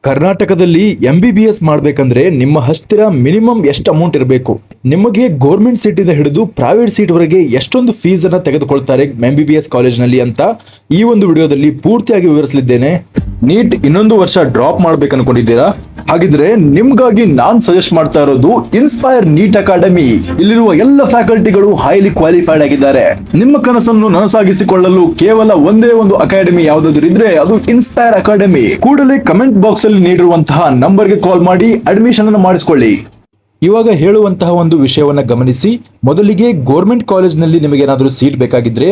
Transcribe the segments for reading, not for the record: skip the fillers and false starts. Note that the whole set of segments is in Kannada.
ಕರ್ನಾಟಕದಲ್ಲಿ MBBS ಮಾಡಬೇಕಂದ್ರೆ ನಿಮ್ಮ ಹತ್ತಿರ ಮಿನಿಮಮ್ ಎಷ್ಟು ಅಮೌಂಟ್ ಇರಬೇಕು? ನಿಮಗೆ ಗೌರ್ಮೆಂಟ್ ಸೀಟಿಂದ ಹಿಡಿದು ಪ್ರೈವೇಟ್ ಸೀಟ್ ವರೆಗೆ ಎಷ್ಟೊಂದು ಫೀಸ್ ಅನ್ನ ತೆಗೆದುಕೊಳ್ತಾರೆ MBBS ಕಾಲೇಜ್ನಲ್ಲಿ ಅಂತ ಈ ಒಂದು ವಿಡಿಯೋದಲ್ಲಿ ಪೂರ್ತಿಯಾಗಿ ವಿವರಿಸಲಿದ್ದೇನೆ. ನೀಟ್ ಇನ್ನೊಂದು ವರ್ಷ ಡ್ರಾಪ್ ಮಾಡ್ಬೇಕು ಅನ್ಕೊಂಡಿದ್ದೀರಾ? ಹಾಗಿದ್ರೆ ನಿಮ್ಗಾಗಿ ನಾನ್ ಸಜೆಸ್ಟ್ ಮಾಡ್ತಾ ಇರೋದು ಇನ್ಸ್ಪೈರ್ ನೀಟ್ ಅಕಾಡೆಮಿ. ಇಲ್ಲಿರುವ ಎಲ್ಲ ಫ್ಯಾಕಲ್ಟಿಗಳು ಹೈಲಿ ಕ್ವಾಲಿಫೈಡ್ ಆಗಿದ್ದಾರೆ. ನಿಮ್ಮ ಕನಸನ್ನು ನನಸಾಗಿಸಿಕೊಳ್ಳಲು ಕೇವಲ ಒಂದೇ ಒಂದು ಅಕಾಡೆಮಿ ಯಾವುದಾದ್ರೂ ಇದ್ರೆ ಅದು ಇನ್ಸ್ಪೈರ್ ಅಕಾಡೆಮಿ. ಕೂಡಲೇ ಕಮೆಂಟ್ ಬಾಕ್ಸ್ ಅಲ್ಲಿ ನೀಡಿರುವಂತಹ ನಂಬರ್ಗೆ ಕಾಲ್ ಮಾಡಿ ಅಡ್ಮಿಷನ್ ಅನ್ನು ಮಾಡಿಸಿಕೊಳ್ಳಿ. ಇವಾಗ ಹೇಳುವಂತಹ ಒಂದು ವಿಷಯವನ್ನ ಗಮನಿಸಿ. ಮೊದಲಿಗೆ ಗೌರ್ಮೆಂಟ್ ಕಾಲೇಜ್ನಲ್ಲಿ ನಿಮಗೆ ಏನಾದರೂ ಸೀಟ್ ಬೇಕಾಗಿದ್ರೆ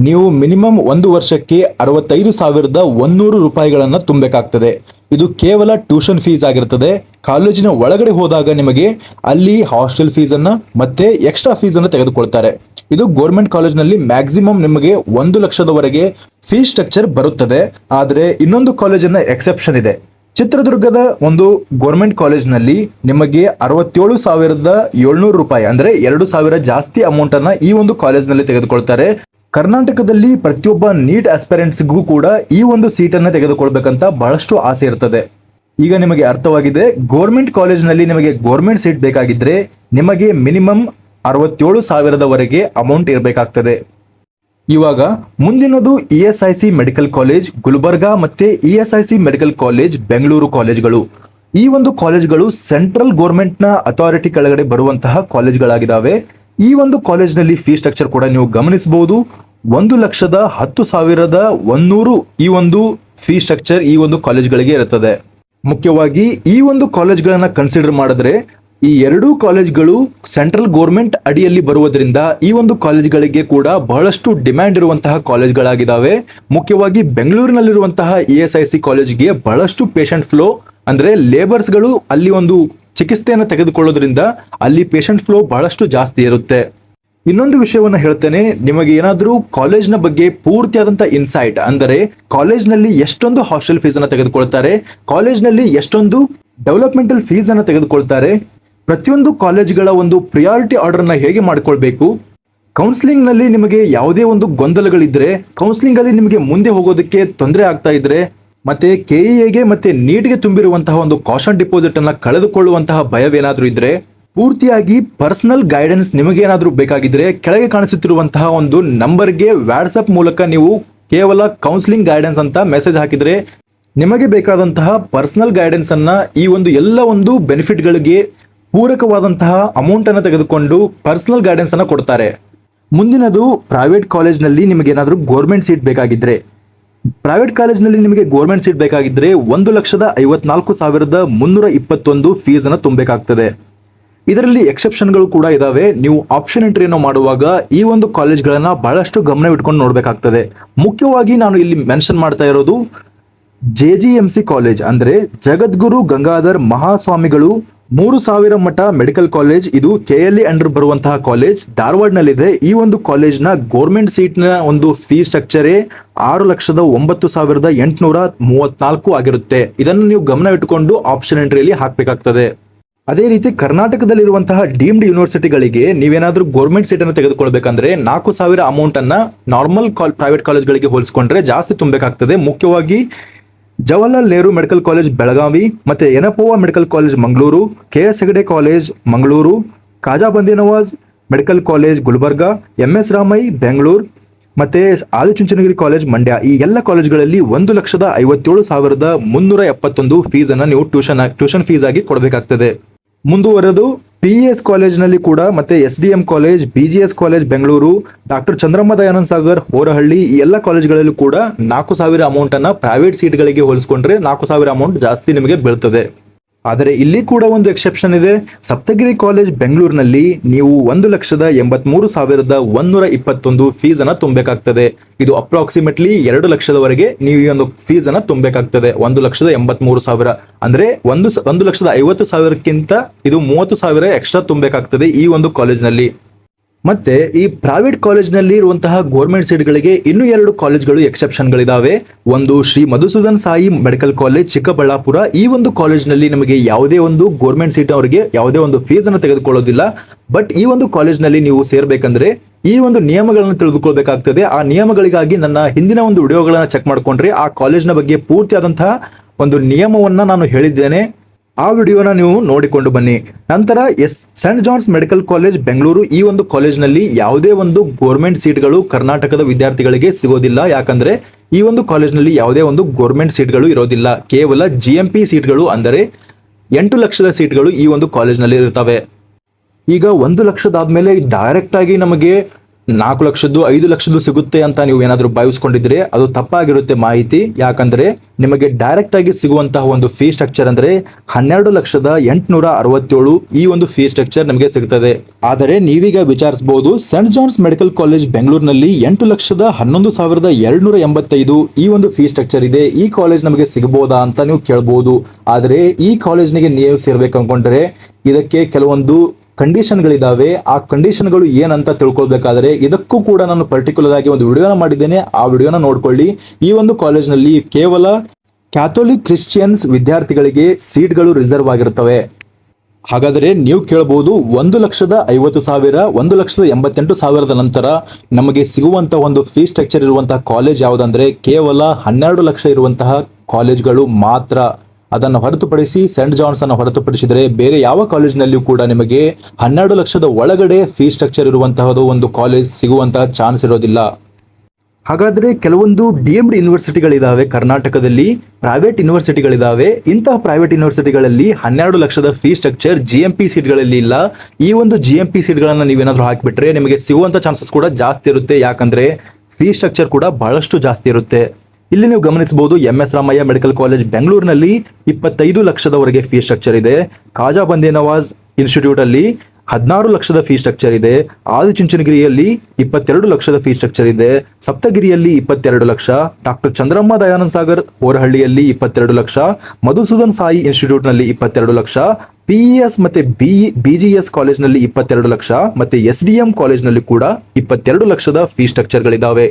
ನೀವು ಮಿನಿಮಮ್ ಒಂದು ವರ್ಷಕ್ಕೆ 65,100 ರೂಪಾಯಿಗಳನ್ನ ತುಂಬಬೇಕಾಗ್ತದೆ. ಇದು ಕೇವಲ ಟ್ಯೂಷನ್ ಫೀಸ್ ಆಗಿರ್ತದೆ. ಕಾಲೇಜಿನ ಒಳಗಡೆ ಹೋದಾಗ ನಿಮಗೆ ಅಲ್ಲಿ ಹಾಸ್ಟೆಲ್ ಫೀಸ್ ಅನ್ನ ಮತ್ತೆ ಎಕ್ಸ್ಟ್ರಾ ಫೀಸ್ ಅನ್ನು ತೆಗೆದುಕೊಳ್ತಾರೆ. ಇದು ಗೌರ್ಮೆಂಟ್ ಕಾಲೇಜ್ನಲ್ಲಿ ಮ್ಯಾಕ್ಸಿಮಮ್ ನಿಮಗೆ 1 ಲಕ್ಷದವರೆಗೆ ಫೀಸ್ ಸ್ಟ್ರಕ್ಚರ್ ಬರುತ್ತದೆ. ಆದರೆ ಇನ್ನೊಂದು ಕಾಲೇಜನ್ನ ಎಕ್ಸೆಪ್ಷನ್ ಇದೆ. ಚಿತ್ರದುರ್ಗದ ಒಂದು ಗೌರ್ಮೆಂಟ್ ಕಾಲೇಜ್ನಲ್ಲಿ ನಿಮಗೆ 67,700 ರೂಪಾಯಿ ಅಂದ್ರೆ 2,000 ಜಾಸ್ತಿ ಅಮೌಂಟ್ ಅನ್ನ ಈ ಒಂದು ಕಾಲೇಜ್ನಲ್ಲಿ ತೆಗೆದುಕೊಳ್ತಾರೆ. ಕರ್ನಾಟಕದಲ್ಲಿ ಪ್ರತಿಯೊಬ್ಬ ನೀಟ್ ಆಸ್ಪಿರೆಂಟ್ಸ್ಗೂ ಕೂಡ ಈ ಒಂದು ಸೀಟನ್ನು ತೆಗೆದುಕೊಳ್ಬೇಕಂತ ಬಹಳಷ್ಟು ಆಸೆ ಇರ್ತದೆ. ಈಗ ನಿಮಗೆ ಅರ್ಥವಾಗಿದೆ. ಗೌರ್ಮೆಂಟ್ ಕಾಲೇಜ್ನಲ್ಲಿ ನಿಮಗೆ ಗೌರ್ಮೆಂಟ್ ಸೀಟ್ ಬೇಕಾಗಿದ್ರೆ ನಿಮಗೆ ಮಿನಿಮಮ್ 67,000ವರೆಗೆ ಅಮೌಂಟ್ ಇರಬೇಕಾಗ್ತದೆ. ಇವಾಗ ಮುಂದಿನದು ESIC ಮೆಡಿಕಲ್ ಕಾಲೇಜ್ ಗುಲ್ಬರ್ಗಾ ಮತ್ತೆ ESIC ಮೆಡಿಕಲ್ ಕಾಲೇಜ್ ಬೆಂಗಳೂರು ಕಾಲೇಜ್ಗಳು. ಈ ಒಂದು ಕಾಲೇಜ್ಗಳು ಸೆಂಟ್ರಲ್ ಗೌರ್ಮೆಂಟ್ ನ ಅಥಾರಿಟಿ ಕೆಳಗಡೆ ಬರುವಂತಹ ಕಾಲೇಜ್ಗಳಾಗಿದ್ದಾವೆ. ಈ ಒಂದು ಕಾಲೇಜ್ನಲ್ಲಿ ಫೀಸ್ ಸ್ಟ್ರಕ್ಚರ್ ಕೂಡ ನೀವು ಗಮನಿಸಬಹುದು. 1,10,100 ಈ ಒಂದು ಫೀಸ್ ಸ್ಟ್ರಕ್ಚರ್ ಈ ಒಂದು ಕಾಲೇಜ್ಗಳಿಗೆ ಇರುತ್ತದೆ. ಮುಖ್ಯವಾಗಿ ಈ ಒಂದು ಕಾಲೇಜ್ಗಳನ್ನ ಕನ್ಸಿಡರ್ ಮಾಡಿದ್ರೆ ಈ ಎರಡೂ ಕಾಲೇಜ್ಗಳು ಸೆಂಟ್ರಲ್ ಗೌರ್ಮೆಂಟ್ ಅಡಿಯಲ್ಲಿ ಬರುವುದರಿಂದ ಈ ಒಂದು ಕಾಲೇಜ್ಗಳಿಗೆ ಕೂಡ ಬಹಳಷ್ಟು ಡಿಮ್ಯಾಂಡ್ ಇರುವಂತಹ ಕಾಲೇಜ್ಗಳಾಗಿದ್ದಾವೆ. ಮುಖ್ಯವಾಗಿ ಬೆಂಗಳೂರಿನಲ್ಲಿರುವಂತಹ ESIC ಕಾಲೇಜ್ಗೆ ಬಹಳಷ್ಟು ಪೇಷಂಟ್ ಫ್ಲೋ ಅಂದ್ರೆ ಲೇಬರ್ಸ್ಗಳು ಅಲ್ಲಿ ಒಂದು ಚಿಕಿತ್ಸೆಯನ್ನು ತೆಗೆದುಕೊಳ್ಳೋದ್ರಿಂದ ಅಲ್ಲಿ ಪೇಷಂಟ್ ಫ್ಲೋ ಬಹಳಷ್ಟು ಜಾಸ್ತಿ ಇರುತ್ತೆ. ಇನ್ನೊಂದು ವಿಷಯವನ್ನ ಹೇಳ್ತೇನೆ. ನಿಮಗೆ ಏನಾದರೂ ಕಾಲೇಜ್ನ ಬಗ್ಗೆ ಪೂರ್ತಿಯಾದಂತ ಇನ್ಸೈಟ್ ಅಂದರೆ ಕಾಲೇಜ್ನಲ್ಲಿ ಎಷ್ಟೊಂದು ಹಾಸ್ಟೆಲ್ ಫೀಸ್ ಅನ್ನು ತೆಗೆದುಕೊಳ್ತಾರೆ, ಕಾಲೇಜ್ನಲ್ಲಿ ಎಷ್ಟೊಂದು ಡೆವಲಪ್ಮೆಂಟಲ್ ಫೀಸ್ ಅನ್ನು ತೆಗೆದುಕೊಳ್ತಾರೆ, ಪ್ರತಿಯೊಂದು ಕಾಲೇಜ್ಗಳ ಒಂದು ಪ್ರಿಯಾರಿಟಿ ಆರ್ಡರ್ ನ ಹೇಗೆ ಮಾಡ್ಕೊಳ್ಬೇಕು, ಕೌನ್ಸಿಲಿಂಗ್ ನಲ್ಲಿ ನಿಮಗೆ ಯಾವುದೇ ಒಂದು ಗೊಂದಲಗಳಿದ್ರೆ, ಕೌನ್ಸಿಲಿಂಗ್ ಅಲ್ಲಿ ನಿಮಗೆ ಮುಂದೆ ಹೋಗೋದಕ್ಕೆ ತೊಂದರೆ ಆಗ್ತಾ ಇದ್ರೆ, ಮತ್ತೆ KEAಗೆ ಮತ್ತೆ ನೀಟ್ಗೆ ತುಂಬಿರುವಂತಹ ಒಂದು ಕಾಷನ್ ಡಿಪಾಸಿಟ್ ಅನ್ನ ಕಳೆದುಕೊಳ್ಳುವಂತಹ ಭಯವೇನಾದ್ರೂ ಇದ್ರೆ, ಪೂರ್ತಿಯಾಗಿ ಪರ್ಸನಲ್ ಗೈಡೆನ್ಸ್ ನಿಮಗೇನಾದ್ರೂ ಬೇಕಾಗಿದ್ರೆ ಕೆಳಗೆ ಕಾಣಿಸುತ್ತಿರುವಂತಹ ಒಂದು ನಂಬರ್ಗೆ ವಾಟ್ಸ್ಆಪ್ ಮೂಲಕ ನೀವು ಕೇವಲ ಕೌನ್ಸಿಲಿಂಗ್ ಗೈಡೆನ್ಸ್ ಅಂತ ಮೆಸೇಜ್ ಹಾಕಿದ್ರೆ ನಿಮಗೆ ಬೇಕಾದಂತಹ ಪರ್ಸನಲ್ ಗೈಡೆನ್ಸ್ ಅನ್ನ ಈ ಒಂದು ಎಲ್ಲ ಒಂದು ಬೆನಿಫಿಟ್ಗಳಿಗೆ ಪೂರಕವಾದಂತಹ ಅಮೌಂಟ್ ಅನ್ನು ತೆಗೆದುಕೊಂಡು ಪರ್ಸನಲ್ ಗೈಡೆನ್ಸ್ ಅನ್ನು ಕೊಡ್ತಾರೆ. ಮುಂದಿನದು ಪ್ರೈವೇಟ್ ಕಾಲೇಜ್ನಲ್ಲಿ ನಿಮಗೆ ಏನಾದರೂ ಗೌರ್ಮೆಂಟ್ ಸೀಟ್ ಬೇಕಾಗಿದ್ರೆ, ಪ್ರೈವೇಟ್ ಕಾಲೇಜ್ನಲ್ಲಿ ನಿಮಗೆ ಗೌರ್ಮೆಂಟ್ ಸೀಟ್ ಬೇಕಾಗಿದ್ರೆ 1,54,321 ಫೀಸ್ ಅನ್ನು ತುಂಬಬೇಕಾಗ್ತದೆ. ಇದರಲ್ಲಿ ಎಕ್ಸೆಪ್ಷನ್ಗಳು ಕೂಡ ಇದಾವೆ. ನೀವು ಆಪ್ಷನ್ ಎಂಟ್ರಿಯನ್ನು ಮಾಡುವಾಗ ಈ ಒಂದು ಕಾಲೇಜ್ಗಳನ್ನ ಬಹಳಷ್ಟು ಗಮನವಿಟ್ಕೊಂಡು ನೋಡ್ಬೇಕಾಗ್ತದೆ. ಮುಖ್ಯವಾಗಿ ನಾನು ಇಲ್ಲಿ ಮೆನ್ಷನ್ ಮಾಡ್ತಾ ಇರೋದು JGMC ಕಾಲೇಜ್ ಅಂದ್ರೆ ಜಗದ್ಗುರು ಗಂಗಾಧರ್ ಮಹಾಸ್ವಾಮಿಗಳು 3,000 ಮಠ ಮೆಡಿಕಲ್ ಕಾಲೇಜ್. ಇದು KLE ಅಂಡರ್ ಬರುವಂತಹ ಕಾಲೇಜ್, ಧಾರವಾಡನಲ್ಲಿದೆ. ಈ ಒಂದು ಕಾಲೇಜ್ನ ಗೌರ್ಮೆಂಟ್ ಸೀಟ್ನ ಒಂದು ಫೀಸ್ ಸ್ಟ್ರಕ್ಚರೇ 6,09,834 ಆಗಿರುತ್ತೆ. ಇದನ್ನು ನೀವು ಗಮನವಿಟ್ಟುಕೊಂಡು ಆಪ್ಷನ್ ಎಂಟ್ರಿಯಲ್ಲಿ ಹಾಕಬೇಕಾಗ್ತದೆ. ಅದೇ ರೀತಿ ಕರ್ನಾಟಕದಲ್ಲಿರುವಂತಹ ಡೀಮ್ಡ್ ಯೂನಿವರ್ಸಿಟಿಗಳಿಗೆ ನೀವೇನಾದ್ರೂ ಗೌರ್ಮೆಂಟ್ ಸೀಟ್ ಅನ್ನು ತೆಗೆದುಕೊಳ್ಬೇಕಂದ್ರೆ 4,000 ಅಮೌಂಟ್ ಅನ್ನ ನಾರ್ಮಲ್ ಪ್ರೈವೇಟ್ ಕಾಲೇಜ್ಗಳಿಗೆ ಹೋಲಿಸಿಕೊಂಡ್ರೆ ಜಾಸ್ತಿ ತುಂಬಬೇಕಾಗ್ತದೆ. ಮುಖ್ಯವಾಗಿ ಜವಾಹರ್ಲಾಲ್ ನೆಹರು ಮೆಡಿಕಲ್ ಕಾಲೇಜ್ ಬೆಳಗಾವಿ, ಮತ್ತೆ Yenepoya medical college Mangaluru, KS Hegde college Mangaluru, Khaja Bande Nawaz medical college Gulbarga, MS Ramaiah Bengaluru, ಮತ್ತೆ ಆದಿಚುಂಚನಗಿರಿ ಕಾಲೇಜ್ ಮಂಡ್ಯ. ಈ ಎಲ್ಲ ಕಾಲೇಜ್ಗಳಲ್ಲಿ 1,57,371 ಫೀಸ್ ಅನ್ನ ನೀವು ಟ್ಯೂಷನ್ ಫೀಸ್ ಆಗಿ ಕೊಡಬೇಕಾಗ್ತದೆ. ಮುಂದುವರೆದು PES ಕಾಲೇಜ್ನಲ್ಲಿ ಕೂಡ ಮತ್ತೆ SDM college, BGS college Bengaluru, doctor Chandramma Dayananda Sagar Horahalli ಈ ಎಲ್ಲ ಕಾಲೇಜ್ಗಳಲ್ಲೂ ಕೂಡ 4,000 ಅಮೌಂಟ್ ಅನ್ನ ಪ್ರೈವೇಟ್ ಸೀಟ್ಗಳಿಗೆ ಹೋಲಿಸಿಕೊಂಡ್ರೆ 4,000 ಅಮೌಂಟ್ ಜಾಸ್ತಿ ನಿಮಗೆ ಬೀಳ್ತದೆ. ಆದರೆ ಇಲ್ಲಿ ಕೂಡ ಒಂದು ಎಕ್ಸೆಪ್ಷನ್ ಇದೆ. ಸಪ್ತಗಿರಿ ಕಾಲೇಜ್ ಬೆಂಗಳೂರಿನಲ್ಲಿ ನೀವು 1,13,121 ಫೀಸ್ ಅನ್ನ ತುಂಬಬೇಕಾಗ್ತದೆ. ಇದು ಅಪ್ರಾಕ್ಸಿಮೇಟ್ಲಿ 2 ಲಕ್ಷದವರೆಗೆ ನೀವು ಈ ಒಂದು ಫೀಸ್ ಅನ್ನ ತುಂಬಬೇಕಾಗ್ತದೆ. 1,83,000 ಅಂದ್ರೆ 1,50,000ಕ್ಕಿಂತ ಇದು 30,000 ಎಕ್ಸ್ಟ್ರಾ ತುಂಬಬೇಕಾಗ್ತದೆ ಈ ಒಂದು ಕಾಲೇಜ್ನಲ್ಲಿ. ಮತ್ತೆ ಈ ಪ್ರೈವೇಟ್ ಕಾಲೇಜ್ನಲ್ಲಿ ಇರುವಂತಹ ಗೌರ್ಮೆಂಟ್ ಸೀಟ್ಗಳಿಗೆ ಇನ್ನೂ 2 ಕಾಲೇಜ್ಗಳು ಎಕ್ಸೆಪ್ಷನ್ಗಳಿದಾವೆ. ಒಂದು ಶ್ರೀ ಮಧುಸೂದನ್ ಸಾಯಿ ಮೆಡಿಕಲ್ ಕಾಲೇಜ್ ಚಿಕ್ಕಬಳ್ಳಾಪುರ. ಈ ಒಂದು ಕಾಲೇಜ್ನಲ್ಲಿ ನಿಮಗೆ ಯಾವುದೇ ಒಂದು ಗೌರ್ಮೆಂಟ್ ಸೀಟ್ ಅವರಿಗೆ ಯಾವುದೇ ಒಂದು ಫೀಸ್ ಅನ್ನು ತೆಗೆದುಕೊಳ್ಳೋದಿಲ್ಲ. ಬಟ್ ಈ ಒಂದು ಕಾಲೇಜ್ನಲ್ಲಿ ನೀವು ಸೇರ್ಬೇಕಂದ್ರೆ ಈ ಒಂದು ನಿಯಮಗಳನ್ನು ತಿಳಿದುಕೊಳ್ಬೇಕಾಗ್ತದೆ. ಆ ನಿಯಮಗಳಿಗಾಗಿ ನನ್ನ ಹಿಂದಿನ ಒಂದು ವಿಡಿಯೋಗಳನ್ನ ಚೆಕ್ ಮಾಡ್ಕೊಂಡ್ರೆ ಆ ಕಾಲೇಜ್ನ ಬಗ್ಗೆ ಪೂರ್ತಿಯಾದಂತಹ ಒಂದು ನಿಯಮವನ್ನ ನಾನು ಹೇಳಿದ್ದೇನೆ. ಆ ವಿಡಿಯೋನ ನೀವು ನೋಡಿಕೊಂಡು ಬನ್ನಿ. ನಂತರ saint John's medical college Bengaluru, ಈ ಒಂದು ಕಾಲೇಜ್ನಲ್ಲಿ ಯಾವುದೇ ಒಂದು ಗೋರ್ಮೆಂಟ್ ಸೀಟ್ಗಳು ಕರ್ನಾಟಕದ ವಿದ್ಯಾರ್ಥಿಗಳಿಗೆ ಸಿಗೋದಿಲ್ಲ. ಯಾಕಂದ್ರೆ ಈ ಒಂದು ಕಾಲೇಜ್ನಲ್ಲಿ ಯಾವುದೇ ಒಂದು ಗೋರ್ಮೆಂಟ್ ಸೀಟ್ಗಳು ಇರೋದಿಲ್ಲ. ಕೇವಲ GMP ಸೀಟ್ಗಳು, ಅಂದರೆ 8 ಲಕ್ಷದ ಸೀಟ್ಗಳು ಈ ಒಂದು ಕಾಲೇಜ್ನಲ್ಲಿ ಇರ್ತವೆ. ಈಗ 1 ಲಕ್ಷದಾದ್ಮೇಲೆ ಡೈರೆಕ್ಟ್ ಆಗಿ ನಮಗೆ 4 ಲಕ್ಷದ್ದು 5 ಲಕ್ಷದ್ದು ಸಿಗುತ್ತೆ ಅಂತ ನೀವು ಏನಾದರೂ ಭಾವಿಸ್ಕೊಂಡಿದ್ರೆ ಅದು ತಪ್ಪಾಗಿರುತ್ತೆ ಮಾಹಿತಿ. ಯಾಕಂದ್ರೆ ನಿಮಗೆ ಡೈರೆಕ್ಟ್ ಆಗಿ ಸಿಗುವಂತಹ ಒಂದು ಫೀ ಸ್ಟ್ರಕ್ಚರ್ ಅಂದ್ರೆ 12,867 ಈ ಒಂದು ಫೀ ಸ್ಟ್ರಕ್ಚರ್ ನಮಗೆ ಸಿಗುತ್ತದೆ. ಆದರೆ ನೀವೀಗ ವಿಚಾರಿಸಬಹುದು, ಸೆಂಟ್ ಜಾನ್ಸ್ ಮೆಡಿಕಲ್ ಕಾಲೇಜ್ ಬೆಂಗಳೂರಿನಲ್ಲಿ 8,11,285 ಈ ಒಂದು ಫೀ ಸ್ಟ್ರಕ್ಚರ್ ಇದೆ. ಈ ಕಾಲೇಜ್ ನಮಗೆ ಸಿಗಬಹುದಾ ಅಂತ ನೀವು ಕೇಳಬಹುದು. ಆದರೆ ಈ ಕಾಲೇಜ್ನಿಗೆ ನೀವು ಸೇರ್ಬೇಕು ಅನ್ಕೊಂಡ್ರೆ ಇದಕ್ಕೆ ಕೆಲವೊಂದು ಕಂಡೀಷನ್ಗಳಿದಾವೆ. ಆ ಕಂಡೀಷನ್ಗಳು ಏನಂತ ತಿಳ್ಕೊಳ್ಬೇಕಾದ್ರೆ ಇದಕ್ಕೂ ಕೂಡ ನಾನು ಪರ್ಟಿಕ್ಯುಲರ್ ಆಗಿ ಒಂದು ವಿಡಿಯೋನ ಮಾಡಿದ್ದೇನೆ. ಆ ವಿಡಿಯೋನ ನೋಡ್ಕೊಳ್ಳಿ. ಈ ಒಂದು ಕಾಲೇಜ್ನಲ್ಲಿ ಕೇವಲ ಕ್ಯಾಥೋಲಿಕ್ ಕ್ರಿಶ್ಚಿಯನ್ಸ್ ವಿದ್ಯಾರ್ಥಿಗಳಿಗೆ ಸೀಟ್ಗಳು ರಿಸರ್ವ್ ಆಗಿರ್ತವೆ. ಹಾಗಾದರೆ ನೀವು ಕೇಳಬಹುದು, 1,50,000 1,88,000 ನಂತರ ನಮಗೆ ಸಿಗುವಂತಹ ಒಂದು ಫೀ ಸ್ಟ್ರಕ್ಚರ್ ಇರುವಂತಹ ಕಾಲೇಜ್ ಯಾವುದಂದ್ರೆ ಕೇವಲ 12 ಲಕ್ಷ ಇರುವಂತಹ ಕಾಲೇಜ್ಗಳು ಮಾತ್ರ. ಅದನ್ನು ಹೊರತುಪಡಿಸಿ ಸೆಂಟ್ ಜಾನ್ಸ್ ಅನ್ನು ಹೊರತುಪಡಿಸಿದರೆ ಬೇರೆ ಯಾವ ಕಾಲೇಜ್ನಲ್ಲಿಯೂ ಕೂಡ ನಿಮಗೆ 12 ಲಕ್ಷದ ಒಳಗಡೆ ಫೀ ಸ್ಟ್ರಕ್ಚರ್ ಇರುವಂತಹದ್ದು ಒಂದು ಕಾಲೇಜ್ ಸಿಗುವಂತಹ ಚಾನ್ಸ್ ಇರೋದಿಲ್ಲ. ಹಾಗಾದ್ರೆ ಕೆಲವೊಂದು DMD ಯೂನಿವರ್ಸಿಟಿಗಳಿದಾವೆ ಕರ್ನಾಟಕದಲ್ಲಿ, ಪ್ರೈವೇಟ್ ಯೂನಿವರ್ಸಿಟಿಗಳಿದಾವೆ. ಇಂತಹ ಪ್ರೈವೇಟ್ ಯೂನಿವರ್ಸಿಟಿಗಳಲ್ಲಿ 12 ಲಕ್ಷದ ಫೀ ಸ್ಟ್ರಕ್ಚರ್ GMP ಸೀಟ್ಗಳಲ್ಲಿ ಇಲ್ಲ. ಈ ಒಂದು GMP ಸೀಟ್ಗಳನ್ನು ನೀವೇನಾದ್ರೂ ಹಾಕಿಬಿಟ್ರೆ ನಿಮಗೆ ಸಿಗುವಂತ ಚಾನ್ಸಸ್ ಕೂಡ ಜಾಸ್ತಿ ಇರುತ್ತೆ. ಯಾಕಂದ್ರೆ ಫೀ ಸ್ಟ್ರಕ್ಚರ್ ಕೂಡ ಬಹಳಷ್ಟು ಜಾಸ್ತಿ ಇರುತ್ತೆ. ಇಲ್ಲಿ ನೀವು ಗಮನಿಸಬಹುದು, MS ರಾಮಯ್ಯ ಮೆಡಿಕಲ್ ಕಾಲೇಜ್ ಬೆಂಗಳೂರಿನಲ್ಲಿ 25 ಲಕ್ಷದವರೆಗೆ ಫೀ ಸ್ಟ್ರಕ್ಚರ್ ಇದೆ. ಖಾಜಾ ಬಂದೇ ನವಾಜ್ ಇನ್ಸ್ಟಿಟ್ಯೂಟ್ ಅಲ್ಲಿ 16 ಲಕ್ಷದ ಫೀ ಸ್ಟ್ರಕ್ಚರ್ ಇದೆ. ಆದಿಚುಂಚನಗಿರಿಯಲ್ಲಿ 22 ಲಕ್ಷದ ಫೀ ಸ್ಟ್ರಕ್ಚರ್ ಇದೆ. ಸಪ್ತಗಿರಿಯಲ್ಲಿ 22 ಲಕ್ಷ, ಡಾಕ್ಟರ್ ಚಂದ್ರಮ್ಮ ದಯಾನಂದ ಸಾಗರ್ ಹೊರಹಳ್ಳಿಯಲ್ಲಿ 22 ಲಕ್ಷ, ಮಧುಸೂದನ್ ಸಾಯಿ ಇನ್ಸ್ಟಿಟ್ಯೂಟ್ ನಲ್ಲಿ 22 ಲಕ್ಷ, PES ಮತ್ತೆ BGS ಕಾಲೇಜ್ನಲ್ಲಿ 22 ಲಕ್ಷ, ಮತ್ತೆ SDM ಕಾಲೇಜ್ನಲ್ಲಿ ಕೂಡ 22 ಲಕ್ಷದ ಫೀ ಸ್ಟ್ರಕ್ಚರ್ಗಳಿದ್ದಾವೆ.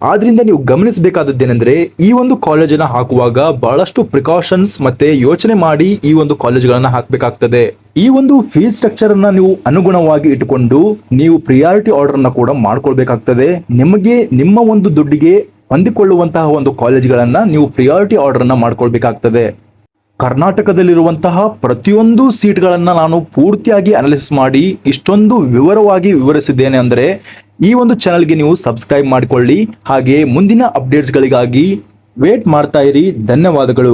ಆದ್ರಿಂದ ನೀವು ಗಮನಿಸಬೇಕಾದದ್ದೇನೆಂದ್ರೆ ಈ ಒಂದು ಕಾಲೇಜನ್ನ ಹಾಕುವಾಗ ಬಹಳಷ್ಟು ಪ್ರಿಕಾಷನ್ಸ್ ಮತ್ತೆ ಯೋಚನೆ ಮಾಡಿ ಈ ಒಂದು ಕಾಲೇಜ್ಗಳನ್ನ ಹಾಕಬೇಕಾಗ್ತದೆ. ಈ ಒಂದು ಫೀ ಸ್ಟ್ರಕ್ಚರ್ ಅನ್ನ ನೀವು ಅನುಗುಣವಾಗಿ ಇಟ್ಟುಕೊಂಡು ನೀವು ಪ್ರಿಯಾರಿಟಿ ಆರ್ಡರ್ ಅನ್ನ ಕೂಡ ಮಾಡ್ಕೊಳ್ಬೇಕಾಗ್ತದೆ. ನಿಮಗೆ ನಿಮ್ಮ ಒಂದು ದುಡ್ಡಿಗೆ ಹೊಂದಿಕೊಳ್ಳುವಂತಹ ಒಂದು ಕಾಲೇಜ್ಗಳನ್ನ ನೀವು ಪ್ರಿಯಾರಿಟಿ ಆರ್ಡರ್ ಅನ್ನ ಮಾಡ್ಕೊಳ್ಬೇಕಾಗ್ತದೆ. ಕರ್ನಾಟಕದಲ್ಲಿರುವಂತಹ ಪ್ರತಿಯೊಂದು ಸೀಟ್ಗಳನ್ನ ನಾನು ಪೂರ್ತಿಯಾಗಿ ಅನಾಲಿಸಿಸ್ ಮಾಡಿ ಇಷ್ಟೊಂದು ವಿವರವಾಗಿ ವಿವರಿಸಿದ್ದೇನೆ ಅಂದರೆ ಈ ಒಂದು ಚಾನಲ್ಗೆ ನೀವು ಸಬ್ಸ್ಕ್ರೈಬ್ ಮಾಡಿಕೊಳ್ಳಿ. ಹಾಗೆ ಮುಂದಿನ ಅಪ್ಡೇಟ್ಸ್ಗಳಿಗಾಗಿ ವೇಟ್ ಮಾಡ್ತಾ ಇರಿ. ಧನ್ಯವಾದಗಳು.